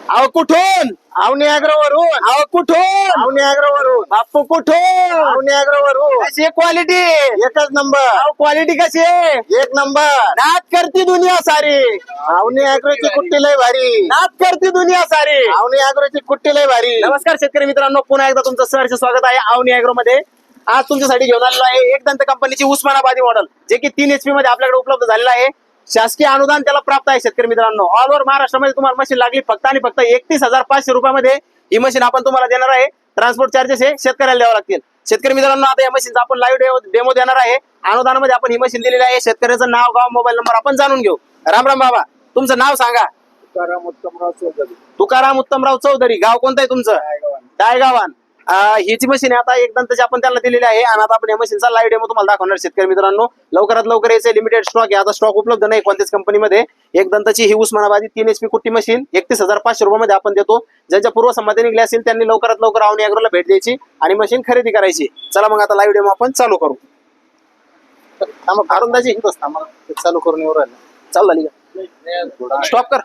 अहो कुठून? आवनी अॅग्रोवरून. अहो कुठून? आवनी अॅग्रोवरून. बाप्पू कुठून? आवनी अॅग्रोवरून. कशी आहे क्वालिटी? एकच नंबर. अहो क्वालिटी कशी आहे? एक नंबर. नाच करती दुनिया सारी. आवनी अॅग्रोची कुट्टी लय भारी. नाच करती दुनिया सारी. आवनी अॅग्रोची कुट्टी लय भारी. नमस्कार शेतकरी मित्रांनो, पुन्हा एकदा तुमचं सहर्ष स्वागत आहे आवनी अॅग्रो मध्ये. आज तुमच्यासाठी घेऊन आलेलो आहे एक दंत कंपनीची उस्मानाबादी मॉडेल, जे की 3 HP मध्ये आपल्याकडे उपलब्ध झालेलं आहे. शासकीय अनुदान त्याला प्राप्त आहे. शेतकरी मित्रांनो, ऑल ओव्हर महाराष्ट्रामध्ये तुम्हाला मशीन लागली फक्त आणि फक्त 31,500 रुपयामध्ये ही मशीन आपण तुम्हाला देणार आहे. ट्रान्सपोर्ट चार्जेस हे शेतकऱ्याला द्यावे लागतील. शेतकरी मित्रांनो, आता या मशीनचा आपण लाईव्ह डेमो देणार आहे. अनुदानामध्ये आपण ही मशीन दिलेली आहे. शेतकऱ्याचं नाव, गाव, मोबाईल नंबर आपण जाणून घेऊ. राम राम बाबा, तुमचं नाव सांगा. तुकाराम उत्तमराव चौधरी. तुकाराम उत्तमराव चौधरी. गाव कोणतं आहे तुमचं? दायगावान. ही जी मशीन आहे आता एक दंतची आपण त्यांना दिलेली आहे आणि आता आपण या मशीनचा लाईव्ह डेमो तुम्हाला दाखवणार. शेतकरी मित्रांनो, लवकरात लवकर यायचे. लिमिटेड स्टॉक आहे, आता स्टॉक उपलब्ध नाही कोणत्याच कंपनीमध्ये. एक दंतची ही उस्मानाबादी 3 HP कुट्टी मशीन 31,500 रुपयामध्ये आपण देतो. ज्यांच्या पूर्व संमती निघली असेल त्यांनी लवकरात लवकर आवनी अॅग्रोला भेट द्यायची आणि मशीन खरेदी करायची. चला मग आता लाईव्ह डेमो आपण चालू करू. अरुंदाजी चालू करून येऊ राहिला. चालू झाली का? स्टॉप कर.